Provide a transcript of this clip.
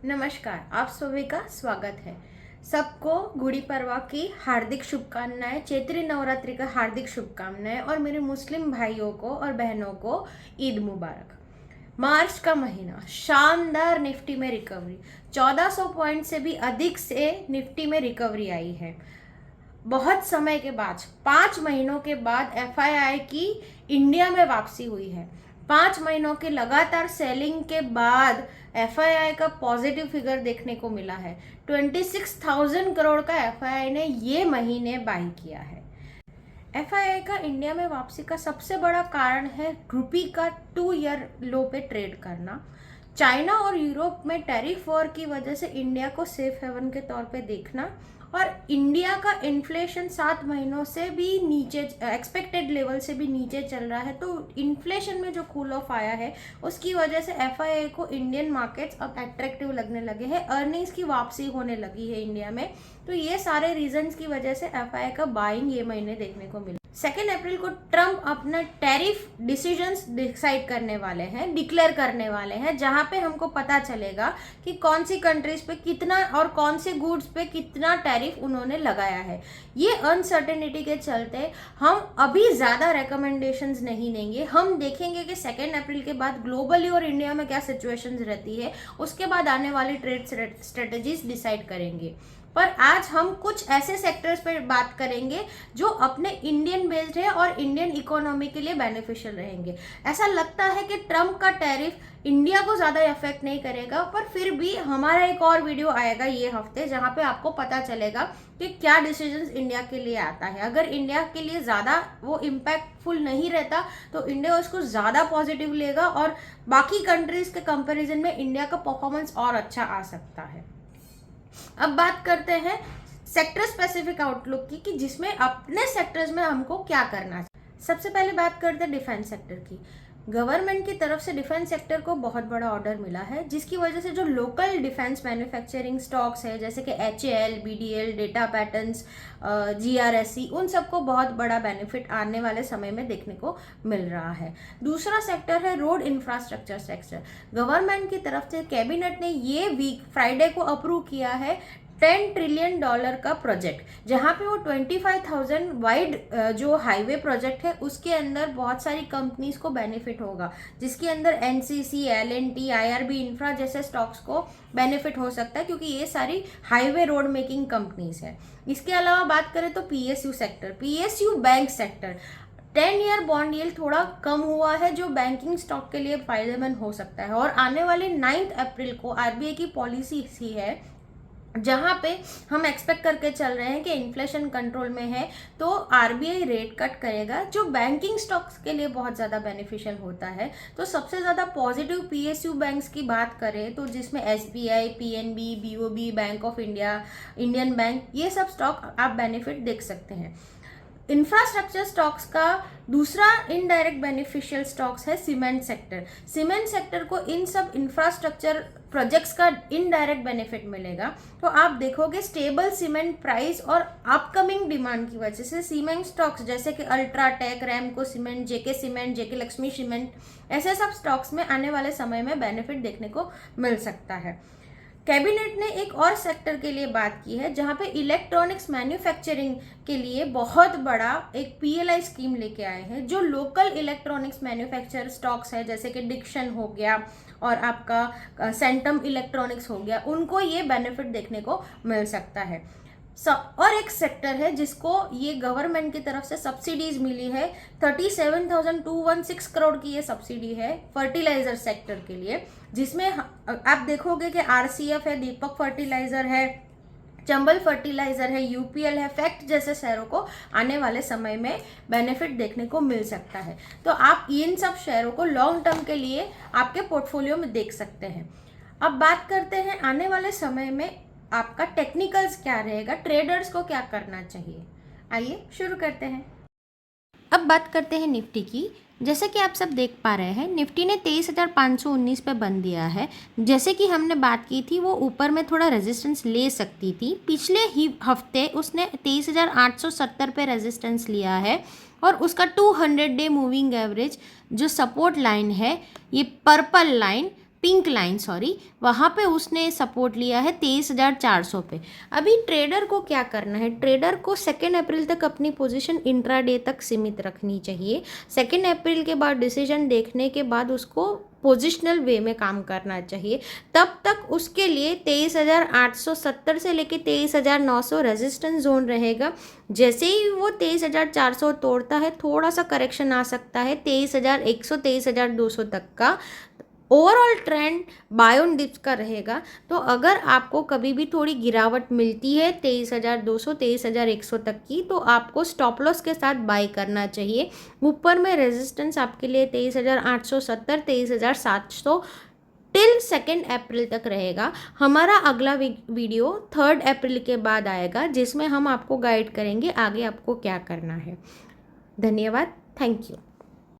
नमस्कार, आप सभी का स्वागत है। सबको गुड़ी पड़वा की हार्दिक शुभकामनाएं, चैत्री नवरात्रि का हार्दिक शुभकामनाएं और मेरे मुस्लिम भाइयों को और बहनों को ईद मुबारक। मार्च का महीना शानदार निफ्टी में रिकवरी, 1400 पॉइंट से भी अधिक से निफ्टी में रिकवरी आई है। बहुत समय के बाद 5 महीनों के बाद एफआईआई की इंडिया में वापसी हुई है। 5 महीनों के लगातार सेलिंग के बाद एफआईआई का पॉजिटिव फिगर देखने को मिला है। 26,000 करोड़ का एफआईआई ने ये महीने बाई किया है। एफआईआई का इंडिया में वापसी का सबसे बड़ा कारण है रुपी का 2 ईयर लो पे ट्रेड करना। चाइना और यूरोप में टैरिफ वॉर की वजह से इंडिया को सेफ हेवन के तौर पे देखना और इंडिया का इन्फ्लेशन 7 महीनों से भी नीचे, एक्सपेक्टेड लेवल से भी नीचे चल रहा है। तो इन्फ्लेशन में जो कूल ऑफ आया है उसकी वजह से एफआईआई को इंडियन मार्केट्स अब अट्रैक्टिव लगने लगे हैं। अर्निंग्स की वापसी होने लगी है इंडिया में। तो ये सारे रीजंस की वजह से एफआईआई का बाइंग ये महीने देखने को मिला। 2 अप्रैल को ट्रम्प अपना टैरिफ डिसीजंस डिसाइड करने वाले हैं, डिक्लेयर करने वाले हैं, जहां पे हमको पता चलेगा कि कौन सी कंट्रीज पे कितना और कौन से गुड्स पे कितना टैरिफ उन्होंने लगाया है। ये अनसर्टेनिटी के चलते हम अभी ज़्यादा रिकमेंडेशंस नहीं देंगे। हम देखेंगे कि 2 अप्रैल के बाद ग्लोबली और इंडिया में क्या सिचुएशंस रहती है, उसके बाद आने वाली ट्रेड स्ट्रेटजीज डिसाइड करेंगे। पर आज हम कुछ ऐसे सेक्टर्स पर बात करेंगे जो अपने इंडियन बेस्ड है और इंडियन इकोनॉमी के लिए बेनिफिशियल रहेंगे। ऐसा लगता है कि ट्रम्प का टैरिफ इंडिया को ज़्यादा इफेक्ट नहीं करेगा, पर फिर भी हमारा एक और वीडियो आएगा ये हफ्ते जहाँ पे आपको पता चलेगा कि क्या डिसीजंस इंडिया के लिए आता है। अगर इंडिया के लिए ज़्यादा वो इम्पैक्टफुल नहीं रहता तो इंडिया उसको ज़्यादा पॉजिटिव लेगा और बाकी कंट्रीज के कंपेरिजन में इंडिया का परफॉर्मेंस और अच्छा आ सकता है। अब बात करते हैं सेक्टर स्पेसिफिक आउटलुक की, कि जिसमें अपने सेक्टर्स में हमको क्या करना चाहिए। सबसे पहले बात करते हैं डिफेंस सेक्टर की। गवर्नमेंट की तरफ से डिफेंस सेक्टर को बहुत बड़ा ऑर्डर मिला है, जिसकी वजह से जो लोकल डिफेंस मैन्युफैक्चरिंग स्टॉक्स है जैसे कि HAL, BDL, data patterns, GRSE, उन सबको बहुत बड़ा बेनिफिट आने वाले समय में देखने को मिल रहा है। दूसरा सेक्टर है रोड इंफ्रास्ट्रक्चर सेक्टर। गवर्नमेंट की तरफ से कैबिनेट ने ये वीक फ्राइडे को अप्रूव किया है $10 ट्रिलियन का प्रोजेक्ट, जहाँ पे वो 25,000 वाइड जो हाईवे प्रोजेक्ट है उसके अंदर बहुत सारी कंपनीज को बेनिफिट होगा, जिसके अंदर NCC, L&T, IRB इंफ्रा जैसे स्टॉक्स को बेनिफिट हो सकता है, क्योंकि ये सारी हाईवे रोड मेकिंग कंपनीज है। इसके अलावा बात करें तो PSU sector, PSU bank sector, 10 year bond yield थोड़ा कम हुआ है जो बैंकिंग स्टॉक के लिए फायदेमंद हो सकता है। और आने वाली 9 अप्रैल को RBI की पॉलिसी सी है जहाँ पे हम एक्सपेक्ट करके चल रहे हैं कि इन्फ्लेशन कंट्रोल में है तो RBI रेट कट करेगा, जो बैंकिंग स्टॉक्स के लिए बहुत ज़्यादा बेनिफिशियल होता है। तो सबसे ज़्यादा पॉजिटिव PSU बैंक्स की बात करें तो जिसमें SBI, PNB, BOB, bank of India, Indian bank, ये सब स्टॉक आप बेनिफिट देख सकते हैं। इंफ्रास्ट्रक्चर स्टॉक्स का दूसरा इनडायरेक्ट बेनिफिशियल स्टॉक्स है सीमेंट सेक्टर। सीमेंट सेक्टर को इन सब इंफ्रास्ट्रक्चर प्रोजेक्ट्स का इनडायरेक्ट बेनिफिट मिलेगा। तो आप देखोगे स्टेबल सीमेंट प्राइस और अपकमिंग डिमांड की वजह से सीमेंट स्टॉक्स जैसे कि अल्ट्राटेक, रैमको सीमेंट, जेके लक्ष्मी सीमेंट, ऐसे सब स्टॉक्स में आने वाले समय में बेनिफिट देखने को मिल सकता है। कैबिनेट ने एक और सेक्टर के लिए बात की है जहां पे इलेक्ट्रॉनिक्स मैन्युफैक्चरिंग के लिए बहुत बड़ा एक PLI स्कीम लेके आए हैं। जो लोकल इलेक्ट्रॉनिक्स मैन्युफैक्चर स्टॉक्स है जैसे कि डिक्शन हो गया और आपका सेंटम इलेक्ट्रॉनिक्स हो गया, उनको ये बेनिफिट देखने को मिल सकता है। और एक सेक्टर है जिसको ये गवर्नमेंट की तरफ से सब्सिडीज मिली है, 37,216 करोड़ की ये सब्सिडी है फर्टिलाइजर सेक्टर के लिए, जिसमें आप देखोगे कि RCF है, दीपक फर्टिलाइजर है, चंबल फर्टिलाइजर है, UPL है, फैक्ट जैसे शेयरों को आने वाले समय में बेनिफिट देखने को मिल सकता है। तो आप इन सब शेयरों को लॉन्ग टर्म के लिए आपके पोर्टफोलियो में देख सकते हैं। अब बात करते हैं आने वाले समय में आपका टेक्निकल्स क्या रहेगा, ट्रेडर्स को क्या करना चाहिए। आइए शुरू करते हैं। अब बात करते हैं निफ्टी की। जैसे कि आप सब देख पा रहे हैं, निफ्टी ने 23,519 पे बंद दिया है। जैसे कि हमने बात की थी, वो ऊपर में थोड़ा रेजिस्टेंस ले सकती थी। पिछले ही हफ्ते उसने 23,870 पे रेजिस्टेंस लिया है और उसका 200 डे मूविंग एवरेज जो सपोर्ट लाइन है, ये purple line pink line sorry, वहाँ पे उसने सपोर्ट लिया है 23,400 पे। अभी ट्रेडर को क्या करना है, ट्रेडर को 2 अप्रैल तक अपनी पोजीशन इंट्राडे तक सीमित रखनी चाहिए। 2 अप्रैल के बाद डिसीजन देखने के बाद उसको पोजिशनल वे में काम करना चाहिए। तब तक उसके लिए 23,870 से लेके 23,900 रेजिस्टेंस जोन रहेगा। जैसे ही वो 23,400 तोड़ता है, थोड़ा सा करेक्शन आ सकता है 23,100 23,200 तक का। Overall trend buy on dips का रहेगा। तो अगर आपको कभी भी थोड़ी गिरावट मिलती है 23,200 23,100 तक की, तो आपको स्टॉप लॉस के साथ बाय करना चाहिए। ऊपर में रेजिस्टेंस आपके लिए 23,870 23,700 टिल 2 अप्रैल तक रहेगा। हमारा अगला वीडियो 3 अप्रैल के बाद आएगा, जिसमें हम आपको गाइड करेंगे आगे आपको क्या करना है। धन्यवाद, थैंक यू।